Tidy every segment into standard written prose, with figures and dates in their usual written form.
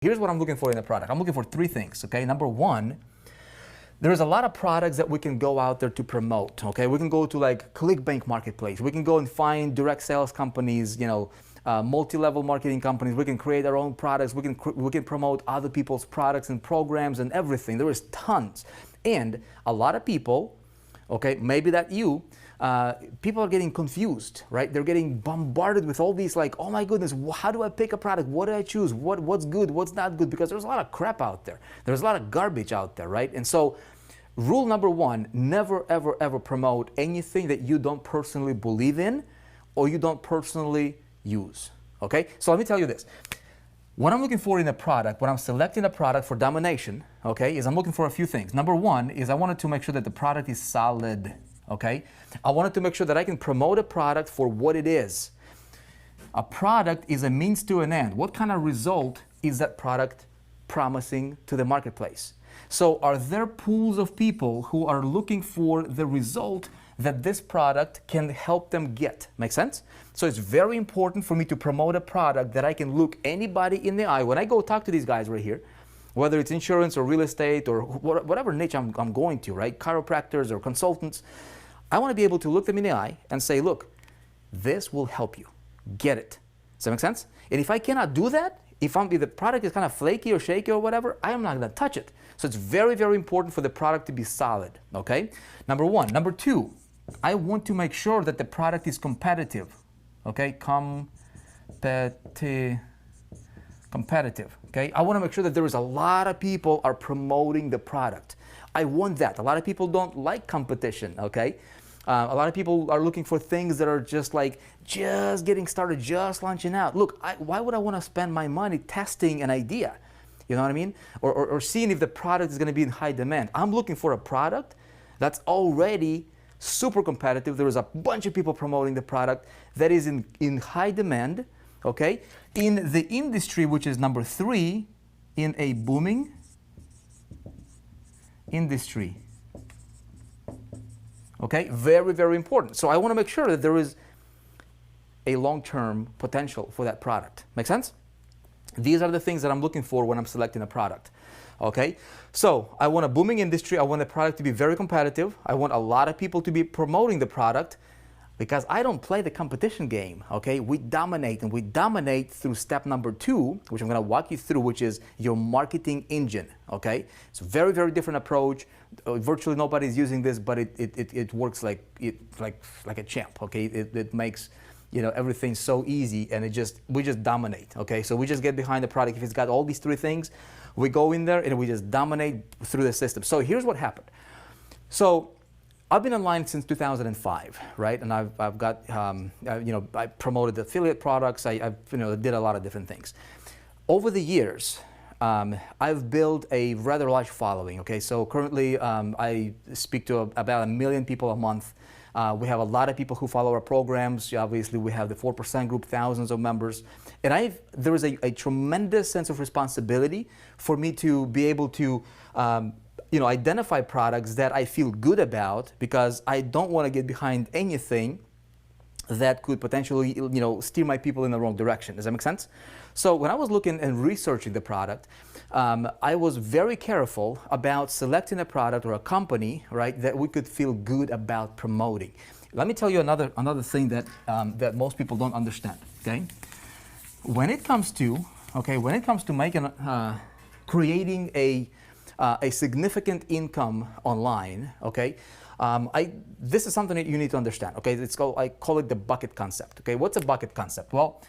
Here's what I'm looking for in a product. I'm looking for three things, okay? Number one, there's a lot of products that we can go out there to promote, okay? We can go to like ClickBank Marketplace. We can go and find direct sales companies, multi-level marketing companies. We can create our own products. We can promote other people's products and programs and everything. There is tons. And a lot of people, okay, maybe that you, people are getting confused, right? They're getting bombarded with all these like, oh my goodness, how do I pick a product? What do I choose? What's good? What's not good? Because there's a lot of crap out there. There's a lot of garbage out there, right? And so rule number one, never, ever, ever promote anything that you don't personally believe in or you don't personally use, okay? So let me tell you this. What I'm looking for in a product, when I'm selecting a product for domination, okay, is I'm looking for a few things. Number one is I wanted to make sure that the product is solid, okay? I wanted to make sure that I can promote a product for what it is. A product is a means to an end. What kind of result is that product promising to the marketplace? So are there pools of people who are looking for the result that this product can help them get? Make sense? So it's very important for me to promote a product that I can look anybody in the eye. When I go talk to these guys right here, whether it's insurance or real estate or whatever niche I'm going to, right? Chiropractors or consultants, I want to be able to look them in the eye and say, look, this will help you. Get it. Does that make sense? And if I cannot do that, if the product is kind of flaky or shaky or whatever, I am not going to touch it. So it's very, very important for the product to be solid, okay? Number one. Number two, I want to make sure that the product is competitive, okay? Competitive, okay? I want to make sure that there is a lot of people are promoting the product. I want that. A lot of people don't like competition, okay? A lot of people are looking for things that are just getting started, just launching out. Look, why would I want to spend my money testing an idea? You know what I mean? Or seeing if the product is going to be in high demand. I'm looking for a product that's already super competitive. There is a bunch of people promoting the product that is in high demand, okay? In the industry, which is number three, in a booming industry. Okay, very, very important. So I want to make sure that there is a long-term potential for that product. Make sense? These are the things that I'm looking for when I'm selecting a product. Okay, so I want a booming industry. I want the product to be very competitive. I want a lot of people to be promoting the product because I don't play the competition game. Okay, we dominate, and we dominate through step number two, which I'm going to walk you through, which is your marketing engine. Okay, it's a very, very different approach. Virtually nobody's using this, but it works like a champ. Okay, it makes everything so easy, and we just dominate. Okay, so we just get behind the product. If it's got all these three things, we go in there and we just dominate through the system. So here's what happened. So I've been online since 2005, right? And I've got I promoted affiliate products. I did a lot of different things. Over the years, I've built a rather large following. Okay, so currently I speak to about 1 million people a month. We have a lot of people who follow our programs. Obviously, we have the 4% group, thousands of members. And there is a tremendous sense of responsibility for me to be able to identify products that I feel good about, because I don't want to get behind anything that could potentially steer my people in the wrong direction. Does that make sense? So when I was looking and researching the product, I was very careful about selecting a product or a company, right, that we could feel good about promoting. Let me tell you another thing that most people don't understand. Okay, when it comes to making creating a significant income online, okay. This is something that you need to understand. Okay, I call it the bucket concept. Okay, what's a bucket concept? Well,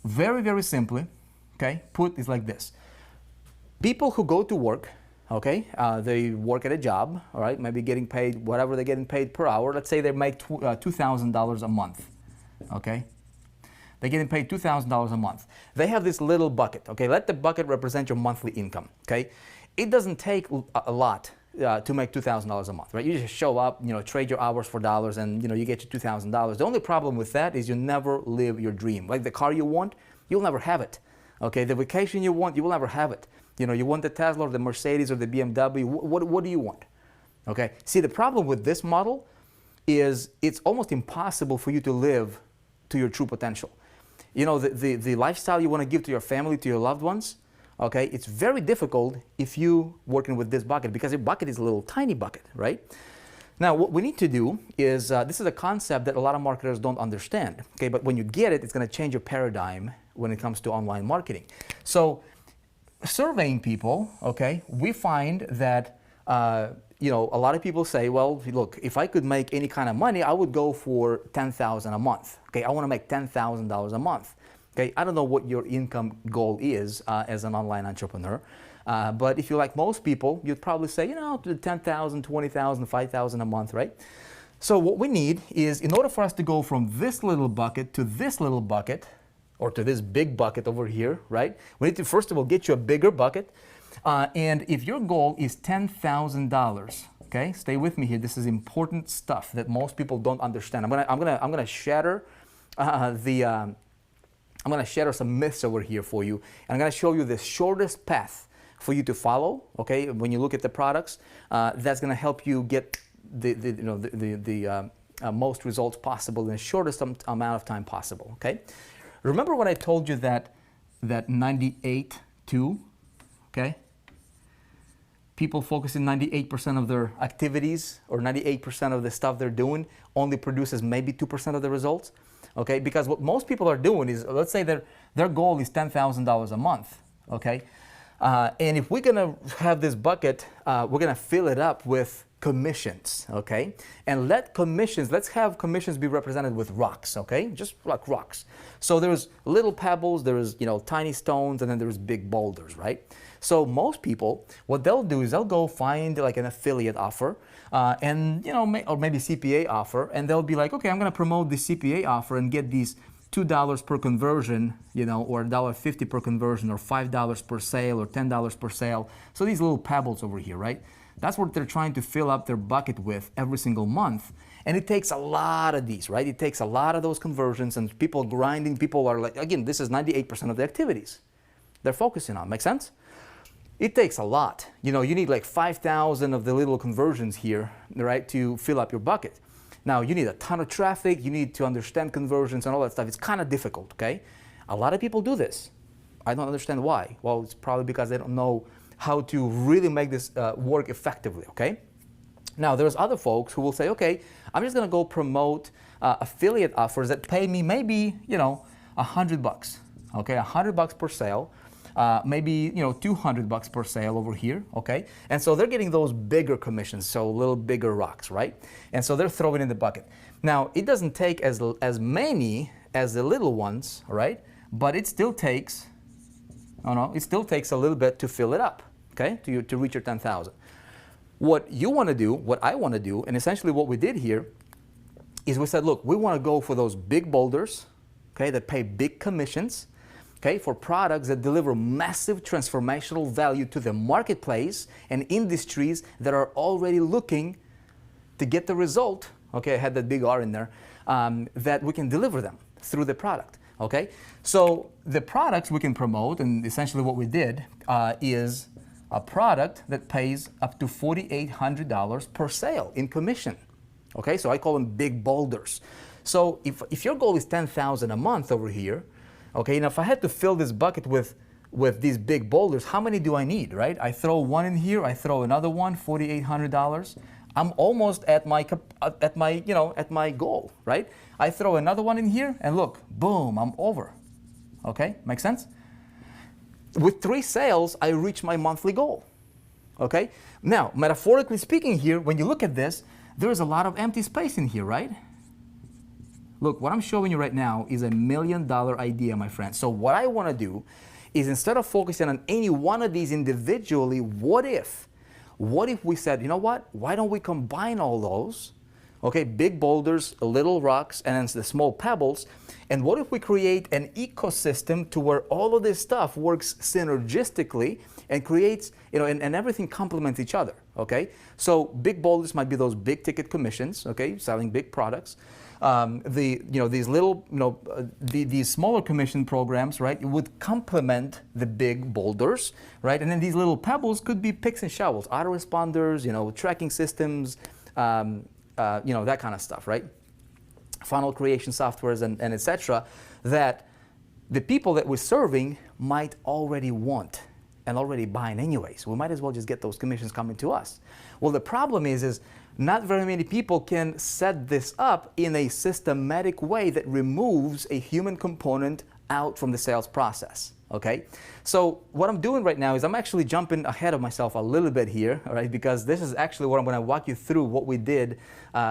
very, very simply, okay, put is like this. People who go to work, okay, they work at a job, all right, maybe getting paid whatever they're getting paid per hour. Let's say they make $2,000 a month, okay. They're getting paid $2,000 a month. They have this little bucket, okay. Let the bucket represent your monthly income, okay. It doesn't take a lot to make $2,000 a month, right? You just show up, trade your hours for dollars, and you get your $2,000. The only problem with that is you never live your dream. Like the car you want, you'll never have it. Okay, the vacation you want, you will never have it. You want the Tesla or the Mercedes or the BMW. What do you want? Okay. See, the problem with this model is it's almost impossible for you to live to your true potential. The lifestyle you want to give to your family, to your loved ones, Okay, it's very difficult if you working with this bucket because your bucket is a little tiny bucket, right? Now, what we need to do is, this is a concept that a lot of marketers don't understand, okay? But when you get it, it's going to change your paradigm when it comes to online marketing. So, surveying people, okay, we find that, you know, a lot of people say, well, look, if I could make any kind of money, I would go for $10,000 a month, okay? I want to make $10,000 a month, okay? I don't know what your income goal is as an online entrepreneur. But if you're like most people, you'd probably say, you know, 10,000, 20,000, 5,000 a month, right? So what we need is, in order for us to go from this little bucket to this little bucket, or to this big bucket over here, right? We need to, first of all, get you a bigger bucket. And if your goal is $10,000, okay, stay with me here. This is important stuff that most people don't understand. I'm gonna shatter I'm gonna shatter some myths over here for you, and I'm gonna show you the shortest path for you to follow, okay, when you look at the products, that's going to help you get the most results possible in the shortest amount of time possible, okay? Remember when I told you that 98-2, okay? People focusing 98% of their activities or 98% of the stuff they're doing only produces maybe 2% of the results, okay? Because what most people are doing is, let's say their goal is $10,000 a month, okay? And if we're gonna have this bucket, we're gonna fill it up with commissions, okay? And let's have commissions be represented with rocks, okay? Just like rocks. So there's little pebbles, there's, you know, tiny stones, and then there's big boulders, right? So most people, what they'll do is they'll go find like an affiliate offer, and, you know, or maybe CPA offer, and they'll be like, okay, I'm gonna promote the CPA offer and get these $2 per conversion, you know, or $1.50 per conversion, or $5 per sale, or $10 per sale. So these little pebbles over here, right? That's what they're trying to fill up their bucket with every single month. And it takes a lot of these, right? It takes a lot of those conversions, and people grinding. People are like, again, this is 98% of the activities they're focusing on. Make sense? It takes a lot. You know, you need like 5,000 of the little conversions here, right, to fill up your bucket. Now, you need a ton of traffic, you need to understand conversions and all that stuff. It's kind of difficult, okay? A lot of people do this. I don't understand why. Well, it's probably because they don't know how to really make this work effectively, okay? Now, there's other folks who will say, okay, I'm just gonna go promote affiliate offers that pay me maybe, you know, $100, okay? $100 per sale. Maybe, you know, $200 per sale over here, okay? And so they're getting those bigger commissions, so a little bigger rocks, right? And so they're throwing in the bucket. Now, it doesn't take as many as the little ones, right? But it still takes, it still takes a little bit to fill it up, okay? To reach your 10,000. What you want to do, what I want to do, and essentially what we did here is we said, look, we want to go for those big boulders, okay, that pay big commissions, okay, for products that deliver massive transformational value to the marketplace and industries that are already looking to get the result, okay, I had that big R in there, that we can deliver them through the product, okay? So the products we can promote, and essentially what we did is a product that pays up to $4,800 per sale in commission, okay? So I call them big boulders. So if your goal is $10,000 a month over here, okay, now if I had to fill this bucket with these big boulders, how many do I need, right? I throw one in here, I throw another one, $4,800. I'm almost at my goal, right? I throw another one in here, and look, boom, I'm over. Okay, make sense? With 3 sales, I reach my monthly goal. Okay? Now, metaphorically speaking here, when you look at this, there's a lot of empty space in here, right? Look, what I'm showing you right now is $1 million idea, my friend. So what I want to do is, instead of focusing on any one of these individually, what if we said, you know what, why don't we combine all those, okay, big boulders, little rocks, and then the small pebbles, and what if we create an ecosystem to where all of this stuff works synergistically and creates, and everything complements each other, okay? So big boulders might be those big ticket commissions, okay, selling big products. These little, these smaller commission programs, right, it would complement the big boulders, right? And then these little pebbles could be picks and shovels, autoresponders, tracking systems, that kind of stuff, right? Funnel creation softwares and etc. that the people that we're serving might already want. and already buying anyways. We might as well just get those commissions coming to us. Well, the problem is not very many people can set this up in a systematic way that removes a human component out from the sales process. Okay, so what I'm doing right now is I'm actually jumping ahead of myself a little bit here, all right, because this is actually what I'm going to walk you through what we did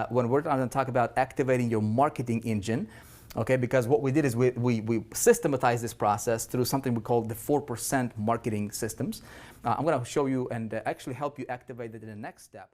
when we're going to talk about activating your marketing engine. Okay, because what we did is we systematized this process through something we call the 4% marketing systems. I'm going to show you and actually help you activate it in the next step.